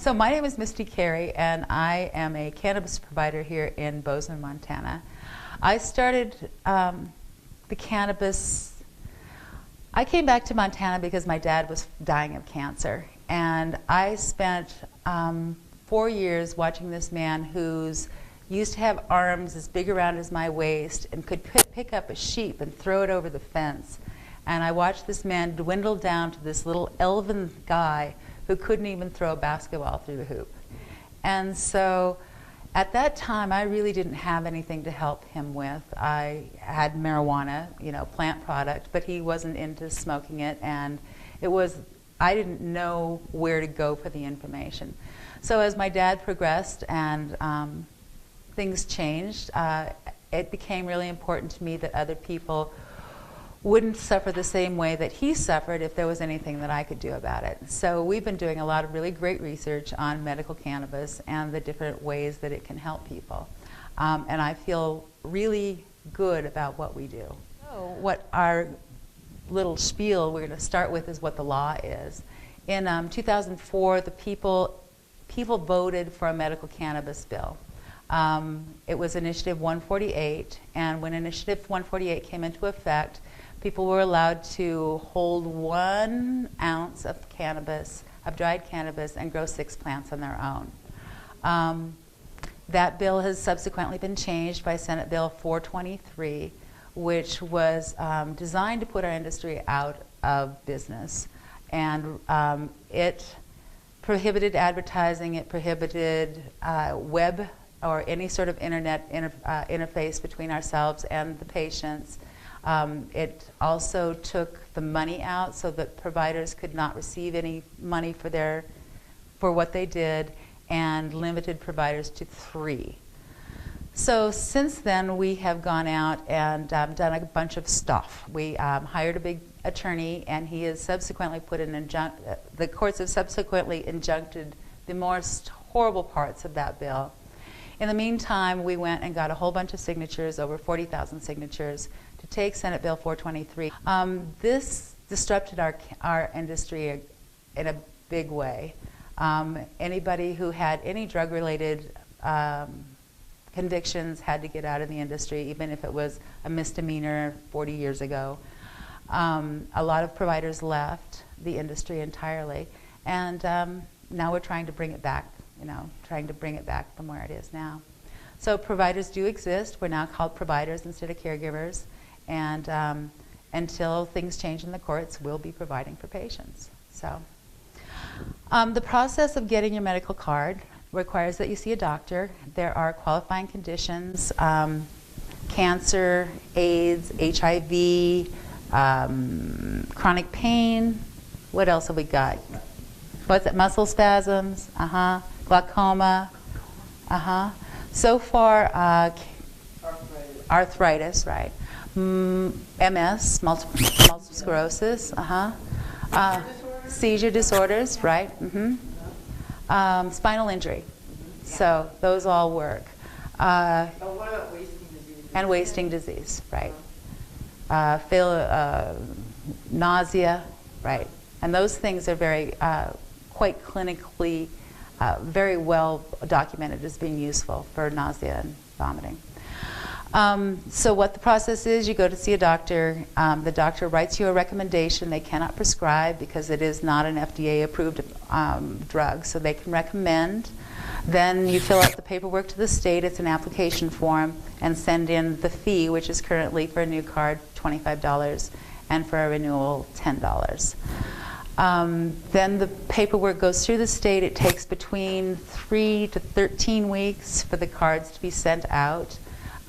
So my name is Misty Carey, and I am a cannabis provider here in Bozeman, Montana. I started the cannabis. I came back to Montana because my dad was dying of cancer, and I spent 4 years watching this man who's used to have arms as big around as my waist and could pick up a sheep and throw it over the fence. And I watched this man dwindle down to this little elven guy who couldn't even throw a basketball through the hoop. And so at that time, I really didn't have anything to help him with. I had marijuana, plant product, but he wasn't into smoking it, and I didn't know where to go for the information. So as my dad progressed and things changed, it became really important to me that other people wouldn't suffer the same way that he suffered if there was anything that I could do about it. So we've been doing a lot of really great research on medical cannabis and the different ways that it can help people. And I feel really good about what we do. So what our little spiel we're going to start with is what the law is. In 2004, the people voted for a medical cannabis bill. It was Initiative 148, and when Initiative 148 came into effect, people were allowed to hold 1 ounce of cannabis, of dried cannabis, and grow 6 plants on their own. That bill has subsequently been changed by Senate Bill 423, which was designed to put our industry out of business. And it prohibited advertising, it prohibited web or any sort of internet interface between ourselves and the patients. It also took the money out so that providers could not receive any money for what they did, and limited providers to 3. So since then, we have gone out and done a bunch of stuff. We hired a big attorney, and he has subsequently put the courts have subsequently injuncted the most horrible parts of that bill. In the meantime, we went and got a whole bunch of signatures, over 40,000 signatures, to take Senate Bill 423. This disrupted our industry in a big way. Anybody who had any drug-related convictions had to get out of the industry, even if it was a misdemeanor 40 years ago. A lot of providers left the industry entirely, and now we're trying to bring it back. Trying to bring it back from where it is now. So providers do exist. We're now called providers instead of caregivers. And until things change in the courts, we'll be providing for patients. So the process of getting your medical card requires that you see a doctor. There are qualifying conditions, cancer, AIDS, HIV, chronic pain. What else have we got? What's it? Muscle spasms, glaucoma, So far, arthritis, right? MS, multiple sclerosis, seizure disorders, right? Spinal injury. So those all work. What about wasting disease? And wasting disease, right? Nausea, right? And those things are very quite clinically very well documented as being useful for nausea and vomiting. So what the process is, you go to see a doctor. The doctor writes you a recommendation. They cannot prescribe because it is not an FDA-approved drug, so they can recommend. Then you fill out the paperwork to the state. It's an application form, and send in the fee, which is currently for a new card $25, and for a renewal $10. Then the paperwork goes through the state. It takes between 3 to 13 weeks for the cards to be sent out.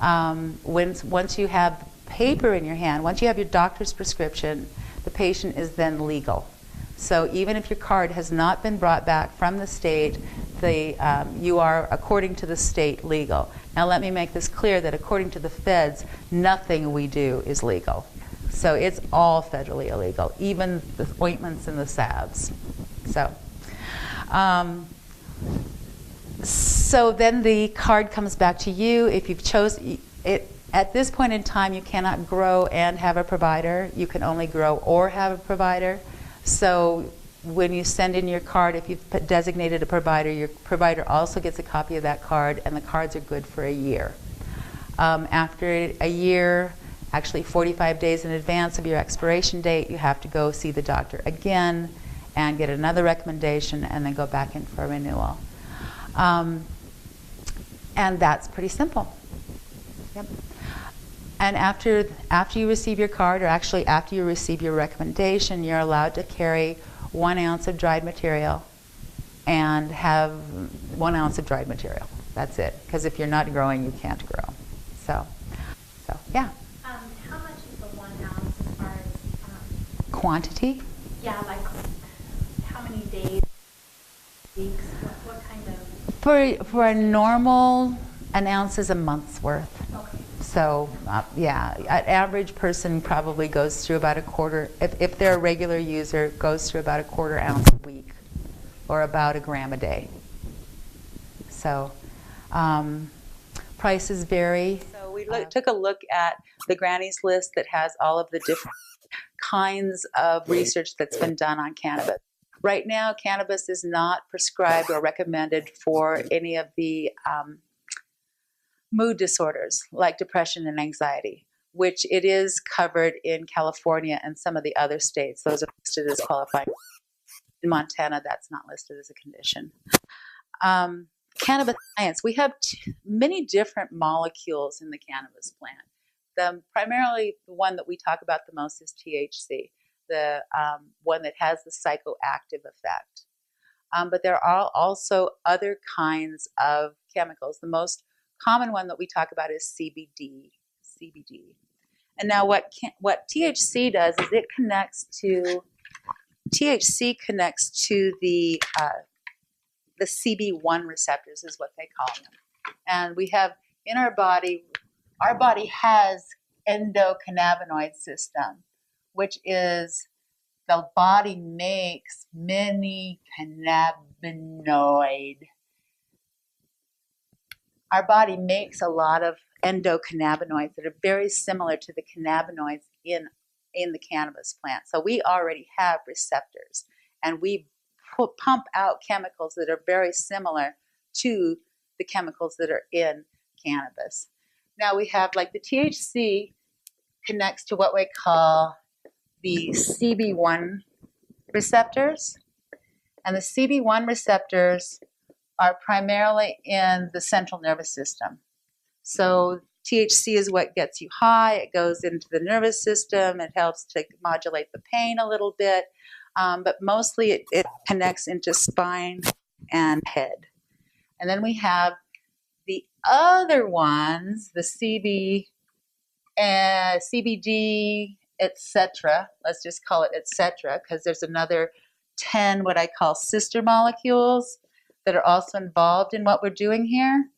Once you have paper in your hand, once you have your doctor's prescription, the patient is then legal. So even if your card has not been brought back from the state, you are, according to the state, legal. Now let me make this clear that according to the feds, nothing we do is legal. So it's all federally illegal, even the ointments and the salves. So then the card comes back to you. If you've chosen it, at this point in time, you cannot grow and have a provider. You can only grow or have a provider. So when you send in your card, if you've designated a provider, your provider also gets a copy of that card, and the cards are good for a year. After a year, actually 45 days in advance of your expiration date, you have to go see the doctor again and get another recommendation and then go back in for a renewal. And that's pretty simple. Yep. And after you receive your card, or actually after you receive your recommendation, you're allowed to carry 1 ounce of dried material and have 1 ounce of dried material. That's it. Because if you're not growing, you can't grow. So yeah. How much is the 1 ounce as far as Quantity? Yeah, like how many days, weeks, what kind of? For a normal, an ounce is a month's worth. Okay. So yeah, an average person probably goes through about a quarter, if they're a regular user, goes through about a 1/4 ounce a week, or about 1 gram a day. So prices vary. So we took a look at the Granny's list that has all of the different kinds of research that's been done on cannabis. Right now, cannabis is not prescribed or recommended for any of the mood disorders like depression and anxiety, which it is covered in California and some of the other states. Those are listed as qualifying. In Montana, that's not listed as a condition. Cannabis science, we have many different molecules in the cannabis plant. Primarily, the one that we talk about the most is THC, the one that has the psychoactive effect. But there are also other kinds of chemicals. The most common one that we talk about is CBD. And now what THC does is THC connects to the CB1 receptors is what they call them. And we have in our body has endocannabinoid system, which is the body makes many cannabinoid. Our body makes a lot of endocannabinoids that are very similar to the cannabinoids in the cannabis plant. So we already have receptors, and we pump out chemicals that are very similar to the chemicals that are in cannabis. Now we have, like, the THC connects to what we call the CB1 receptors, and the CB1 receptors are primarily in the central nervous system. So THC is what gets you high. It goes into the nervous system. It helps to modulate the pain a little bit, but mostly it connects into spine and head. And then we have the other ones, the CBD, etc. Let's just call it etc., because there's another 10 what I call sister molecules that are also involved in what we're doing here.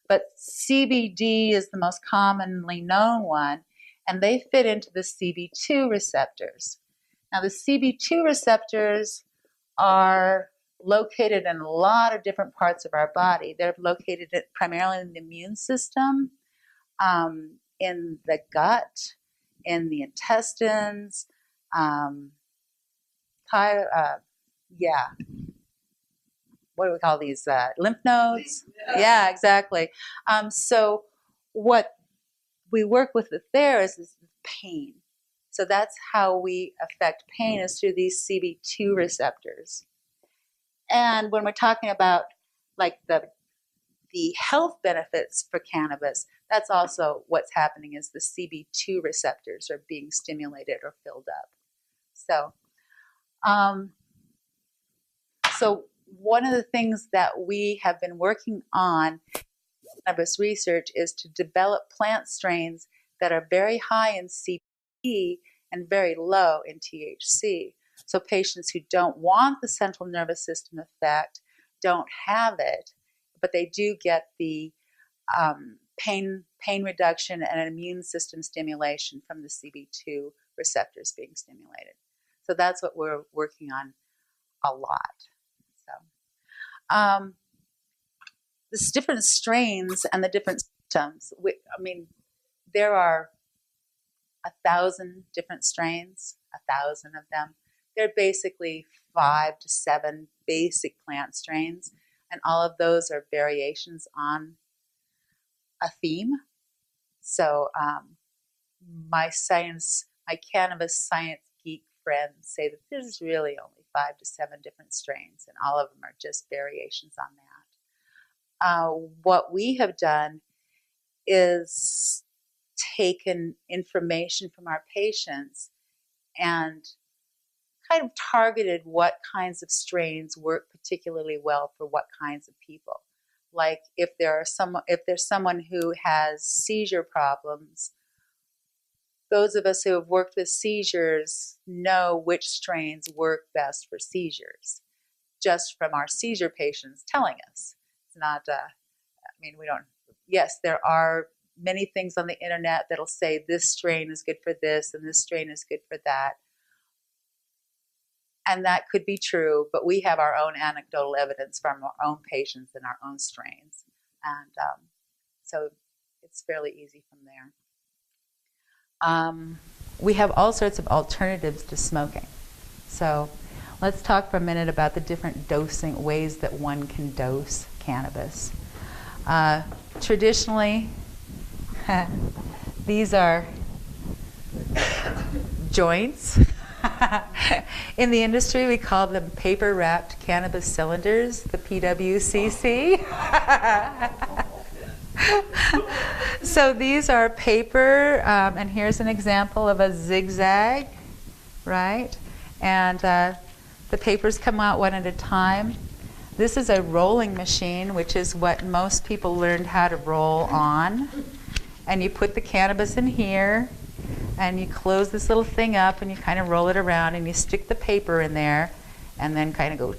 But CBD is the most commonly known one, and they fit into the CB2 receptors. Now, the CB2 receptors are located in a lot of different parts of our body. They're located primarily in the immune system, in the gut, in the intestines, what do we call these? Lymph nodes? Yeah, exactly. So what we work with there is pain. So that's how we affect pain, is through these CB2 receptors. And when we're talking about, like, the health benefits for cannabis, that's also what's happening, is the CB2 receptors are being stimulated or filled up. So one of the things that we have been working on in cannabis research is to develop plant strains that are very high in CBD and very low in THC. So patients who don't want the central nervous system effect don't have it, but they do get the pain reduction and immune system stimulation from the CB2 receptors being stimulated. So that's what we're working on a lot. So the different strains and the different symptoms. There are 1,000 different strains, 1,000 of them. They're basically 5 to 7 basic plant strains, and all of those are variations on a theme. So my cannabis science geek friends say that there's really only 5 to 7 different strains, and all of them are just variations on that. What we have done is taken information from our patients and kind of targeted what kinds of strains work particularly well for what kinds of people. Like if there's someone who has seizure problems, those of us who have worked with seizures know which strains work best for seizures, just from our seizure patients telling us. It's not, we don't, yes, there are many things on the internet that'll say this strain is good for this and this strain is good for that. And that could be true, but we have our own anecdotal evidence from our own patients and our own strains. And so it's fairly easy from there. We have all sorts of alternatives to smoking. So let's talk for a minute about the different dosing ways that one can dose cannabis. Traditionally, these are joints. In the industry, we call them paper-wrapped cannabis cylinders, the PWCC. So these are paper, and here's an example of a zigzag, right? And the papers come out one at a time. This is a rolling machine, which is what most people learned how to roll on. And you put the cannabis in here, and you close this little thing up, and you kind of roll it around, and you stick the paper in there, and then kind of go,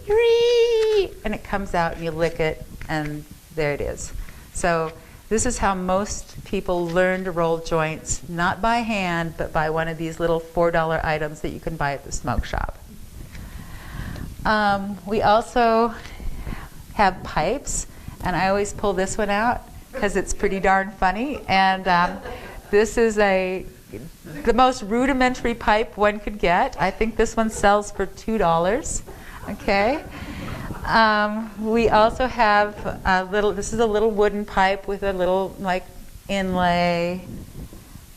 and it comes out, and you lick it, and there it is. So this is how most people learn to roll joints, not by hand, but by one of these little $4 items that you can buy at the smoke shop. We also have pipes, and I always pull this one out because it's pretty darn funny. And this is the most rudimentary pipe one could get. I think this one sells for $2. Okay. We also have this is a little wooden pipe with a little inlay,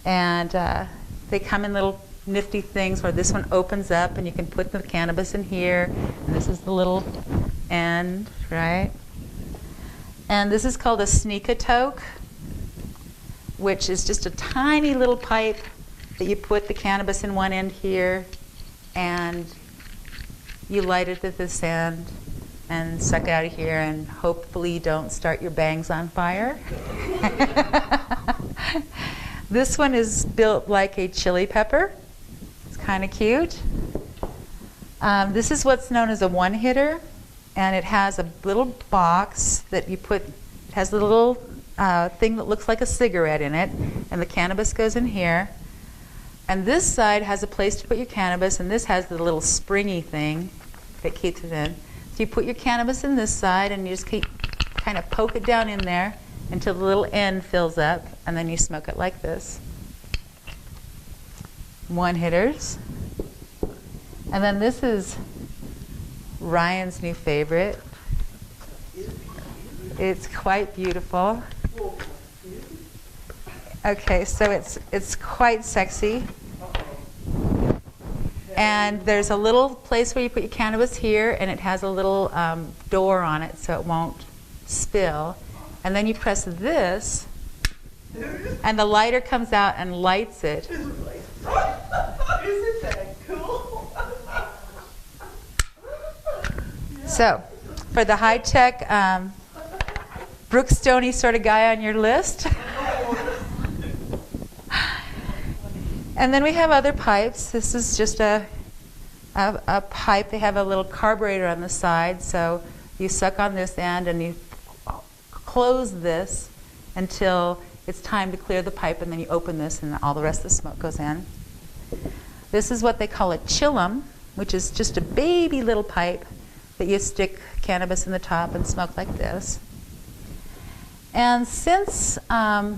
and they come in little nifty things where this one opens up and you can put the cannabis in here, and this is the little end, right? And this is called a sneak-a-toke, which is just a tiny little pipe that you put the cannabis in one end here, and you light it at this end and suck out of here, and hopefully don't start your bangs on fire. This one is built like a chili pepper. It's kind of cute. This is what's known as a one-hitter, and it has a little box that you put, it has a little thing that looks like a cigarette in it, and the cannabis goes in here. And this side has a place to put your cannabis, and this has the little springy thing that keeps it in. So you put your cannabis in this side, and you just kind of poke it down in there until the little end fills up, and then you smoke it like this. One hitters. And then this is Ryan's new favorite. It's quite beautiful. Okay, so it's quite sexy. And there's a little place where you put your cannabis here, and it has a little door on it so it won't spill. And then you press this, and the lighter comes out and lights it. Isn't that cool? So, for the high-tech Brooke Stoney sort of guy on your list. And then we have other pipes. This is just a pipe. They have a little carburetor on the side, so you suck on this end and you close this until it's time to clear the pipe, and then you open this and all the rest of the smoke goes in. This is what they call a chillum, which is just a baby little pipe that you stick cannabis in the top and smoke like this. And since the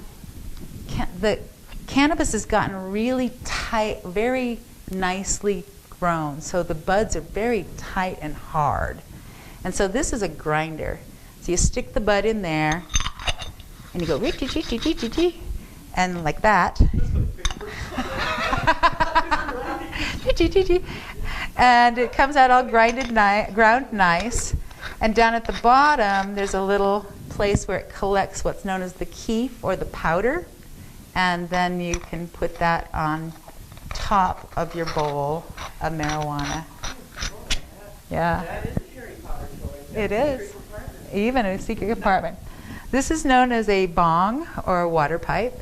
cannabis has gotten really tight, very nicely grown. So the buds are very tight and hard. And so this is a grinder. So you stick the bud in there, and you go, and like that. And it comes out all ground nice. And down at the bottom, there's a little place where it collects what's known as the keef, or the powder. And then you can put that on top of your bowl of marijuana. Yeah. That is a Harry Potter toy. It That's a is. secret compartment. Even a secret compartment. This is known as a bong, or a water pipe.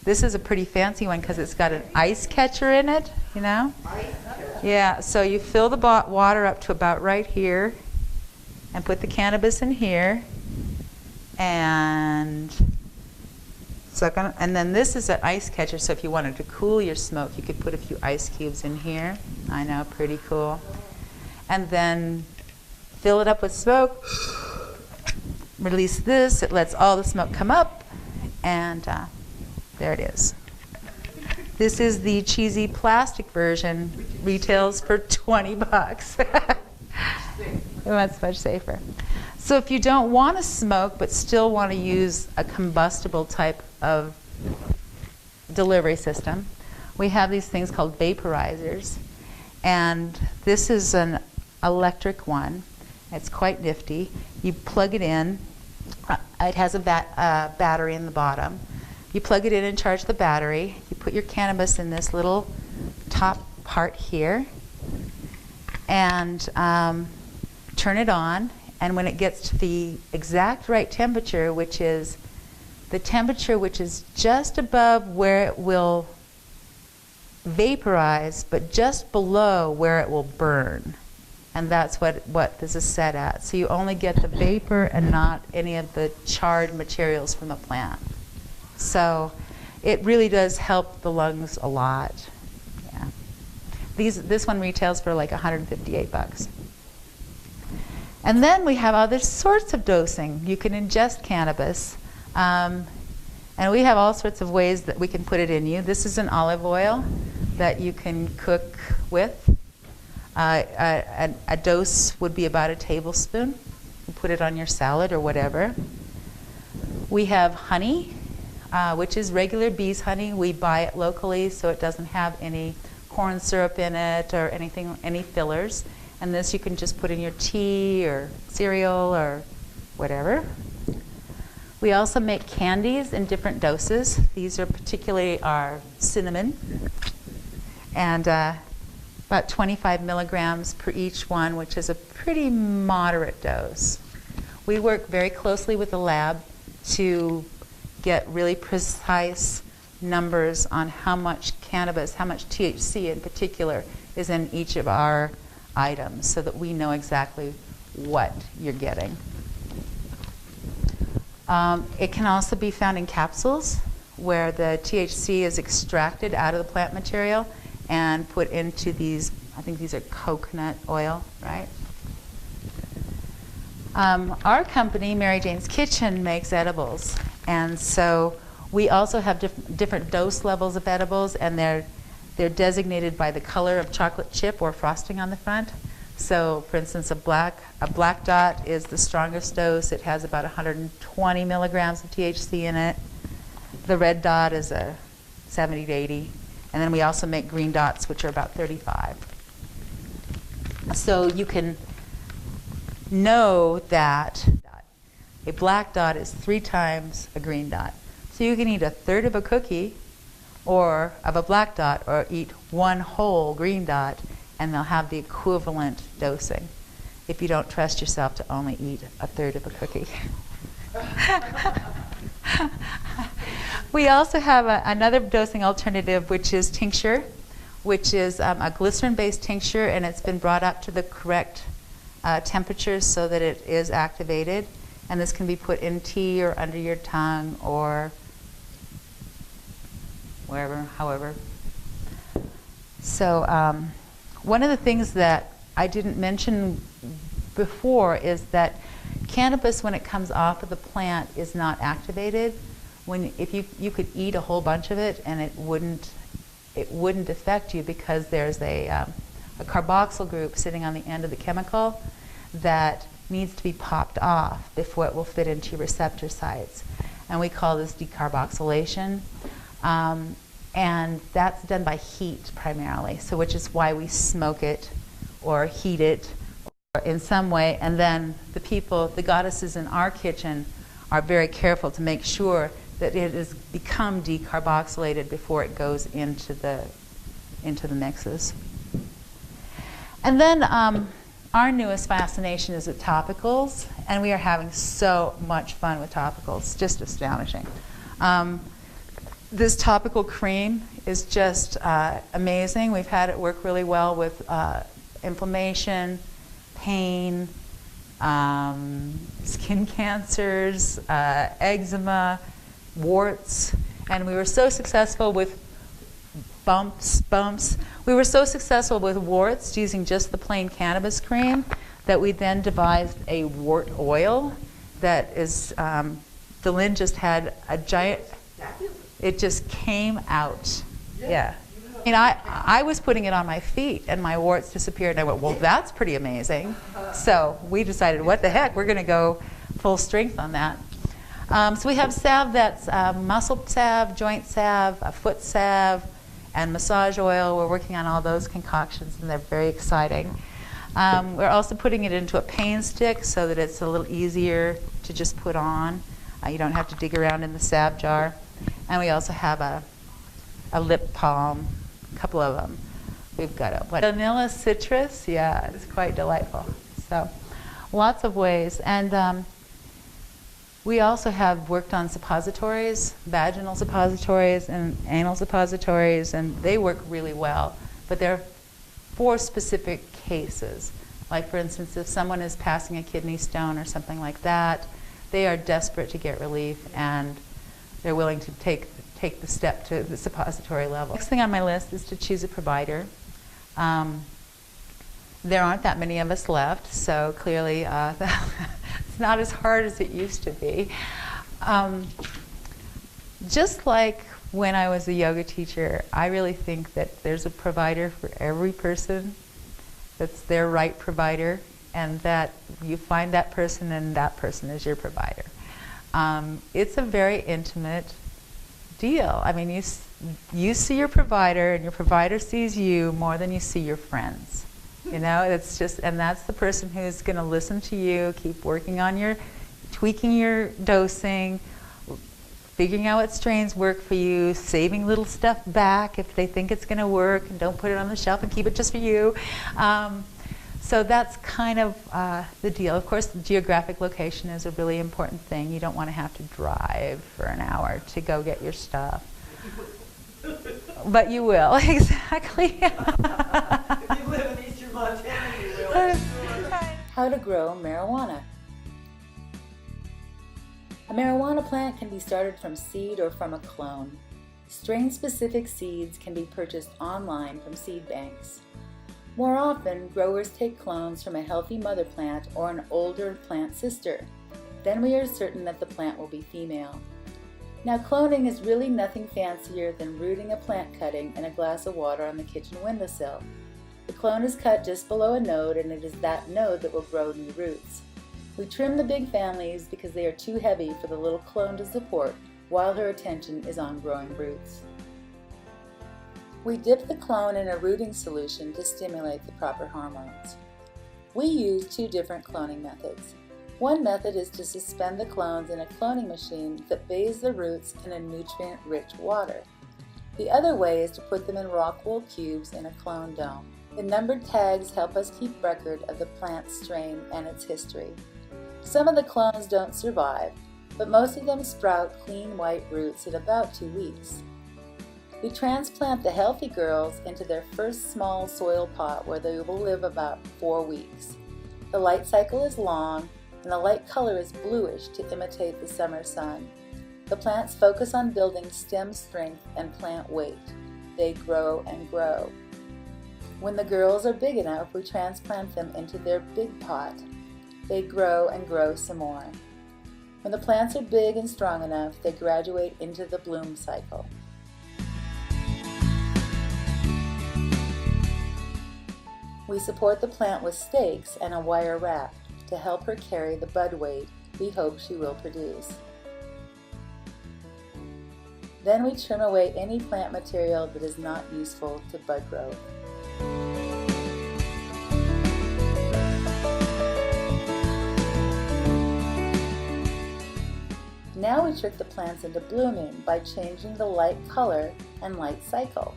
This is a pretty fancy one because it's got an ice catcher in it, you know? Yeah, so you fill the water up to about right here and put the cannabis in here and suck on it. And then this is an ice catcher, so if you wanted to cool your smoke, you could put a few ice cubes in here. I know, pretty cool. And then fill it up with smoke, release this, it lets all the smoke come up, and there it is. This is the cheesy plastic version, retails for 20 bucks. That's much safer. So if you don't want to smoke but still want to use a combustible type of delivery system, we have these things called vaporizers. And this is an electric one. It's quite nifty. You plug it in. It has a battery in the bottom. You plug it in and charge the battery. You put your cannabis in this little top part here and turn it on. And when it gets to the exact right temperature, which is the temperature which is just above where it will vaporize, but just below where it will burn. And that's what this is set at. So you only get the vapor and not any of the charred materials from the plant. So it really does help the lungs a lot. Yeah. This one retails for like 158 bucks. And then we have other sorts of dosing. You can ingest cannabis. And we have all sorts of ways that we can put it in you. This is an olive oil that you can cook with. A dose would be about a tablespoon. You put it on your salad or whatever. We have honey, which is regular bees honey. We buy it locally, so it doesn't have any corn syrup in it or anything, any fillers. And this you can just put in your tea or cereal or whatever. We also make candies in different doses. These are particularly our cinnamon, and about 25 milligrams per each one, which is a pretty moderate dose. We work very closely with the lab to get really precise numbers on how much cannabis, how much THC in particular, is in each of our items so that we know exactly what you're getting. It can also be found in capsules where the THC is extracted out of the plant material and put into these, I think these are coconut oil, right? Our company, Mary Jane's Kitchen, makes edibles. And so we also have different dose levels of edibles, and they're designated by the color of chocolate chip or frosting on the front. So, for instance, a black dot is the strongest dose. It has about 120 milligrams of THC in it. The red dot is a 70 to 80. And then we also make green dots, which are about 35. So you can know that a black dot is 3 times a green dot. So you can eat a third of a cookie or of a black dot, or eat one whole green dot, and they'll have the equivalent dosing if you don't trust yourself to only eat a third of a cookie. We also have another dosing alternative, which is tincture, which is a glycerin-based tincture, and it's been brought up to the correct temperatures so that it is activated. And this can be put in tea or under your tongue or wherever, however. So one of the things that I didn't mention before is that cannabis, when it comes off of the plant, is not activated. If you could eat a whole bunch of it and it wouldn't it wouldn't affect you because there's a carboxyl group sitting on the end of the chemical that needs to be popped off before it will fit into your receptor sites. And we call this decarboxylation. And that's done by heat primarily, so which is why we smoke it or heat it or in some way. And then the people, the goddesses in our kitchen, are very careful to make sure that it has become decarboxylated before it goes into the mixes. And then our newest fascination is with topicals, and we are having so much fun with topicals, just astonishing. This topical cream is just amazing. We've had it work really well with inflammation, pain, skin cancers, eczema, warts, and we were so successful with bumps. We were so successful with warts using just the plain cannabis cream that we then devised a wart oil that is, the Lynn just had a giant, it just came out. Yeah. I mean, I was putting it on my feet and my warts disappeared and I went, well, that's pretty amazing. So we decided, what the heck, we're going to go full strength on that. So we have salve that's muscle salve, joint salve, a foot salve, and massage oil. We're working on all those concoctions and they're very exciting. We're also putting it into a pain stick so that it's a little easier to just put on. You don't have to dig around in the salve jar. And we also have a lip balm, a couple of them. We've got a vanilla citrus, yeah, it's quite delightful. So lots of ways. And we also have worked on suppositories, vaginal suppositories and anal suppositories, and they work really well. But they're for specific cases. Like, for instance, if someone is passing a kidney stone or something like that, they are desperate to get relief, and they're willing to take the step to the suppository level. Next thing on my list is to choose a provider. There aren't that many of us left, so clearly it's not as hard as it used to be. Just like when I was a yoga teacher, I really think that there's a provider for every person that's their right provider, and that you find that person and that person is your provider. It's a very intimate deal. I mean, you see your provider and your provider sees you more than you see your friends. You know, it's just, and that's the person who's going to listen to you, keep working on tweaking your dosing, figuring out what strains work for you, saving little stuff back if they think it's going to work, and don't put it on the shelf and keep it just for you. So that's kind of the deal. Of course, the geographic location is a really important thing. You don't want to have to drive for an hour to go get your stuff. But you will, exactly. If you live in eastern Montana, you will. How to grow marijuana. A marijuana plant can be started from seed or from a clone. Strain-specific seeds can be purchased online from seed banks. More often, growers take clones from a healthy mother plant or an older plant sister. Then we are certain that the plant will be female. Now, cloning is really nothing fancier than rooting a plant cutting in a glass of water on the kitchen windowsill. The clone is cut just below a node, and it is that node that will grow new roots. We trim the big families because they are too heavy for the little clone to support, while her attention is on growing roots. We dip the clone in a rooting solution to stimulate the proper hormones. We use two different cloning methods. One method is to suspend the clones in a cloning machine that bathes the roots in a nutrient-rich water. The other way is to put them in rock wool cubes in a clone dome. The numbered tags help us keep record of the plant's strain and its history. Some of the clones don't survive, but most of them sprout clean white roots in about 2 weeks. We transplant the healthy girls into their first small soil pot where they will live about 4 weeks. The light cycle is long, and the light color is bluish to imitate the summer sun. The plants focus on building stem strength and plant weight. They grow and grow. When the girls are big enough, we transplant them into their big pot. They grow and grow some more. When the plants are big and strong enough, they graduate into the bloom cycle. We support the plant with stakes and a wire wrap to help her carry the bud weight we hope she will produce. Then we trim away any plant material that is not useful to bud growth. Now we trick the plants into blooming by changing the light color and light cycle.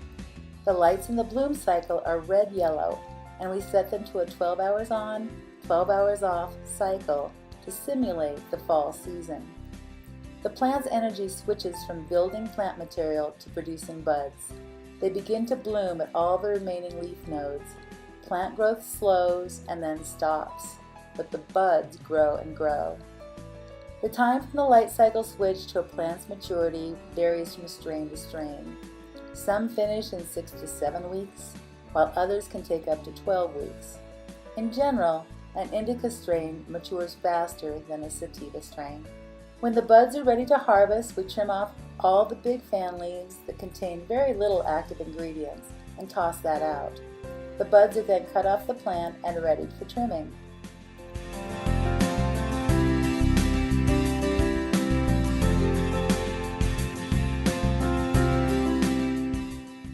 The lights in the bloom cycle are red-yellow, and we set them to a 12 hours on, 12 hours off cycle to simulate the fall season. The plant's energy switches from building plant material to producing buds. They begin to bloom at all the remaining leaf nodes. Plant growth slows and then stops, but the buds grow and grow. The time from the light cycle switch to a plant's maturity varies from strain to strain. Some finish in 6 to 7 weeks, while others can take up to 12 weeks. In general, an indica strain matures faster than a sativa strain. When the buds are ready to harvest, we trim off all the big fan leaves that contain very little active ingredients and toss that out. The buds are then cut off the plant and ready for trimming.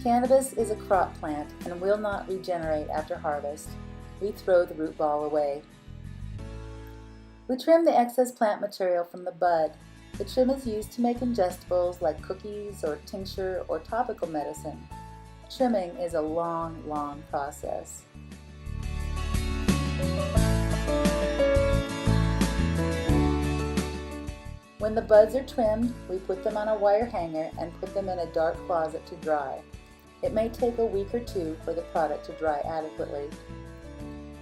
Cannabis is a crop plant and will not regenerate after harvest. We throw the root ball away. We trim the excess plant material from the bud. The trim is used to make ingestibles like cookies or tincture or topical medicine. Trimming is a long process. When the buds are trimmed, we put them on a wire hanger and put them in a dark closet to dry. It may take a week or two for the product to dry adequately.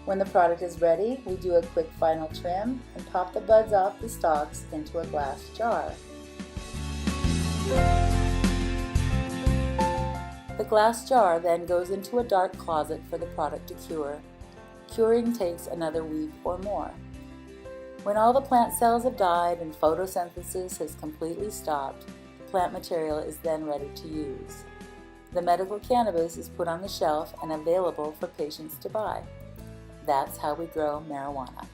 When the product is ready, we do a quick final trim and pop the buds off the stalks into a glass jar. The glass jar then goes into a dark closet for the product to cure. Curing takes another week or more. When all the plant cells have died and photosynthesis has completely stopped, plant material is then ready to use. The medical cannabis is put on the shelf and available for patients to buy. That's how we grow marijuana.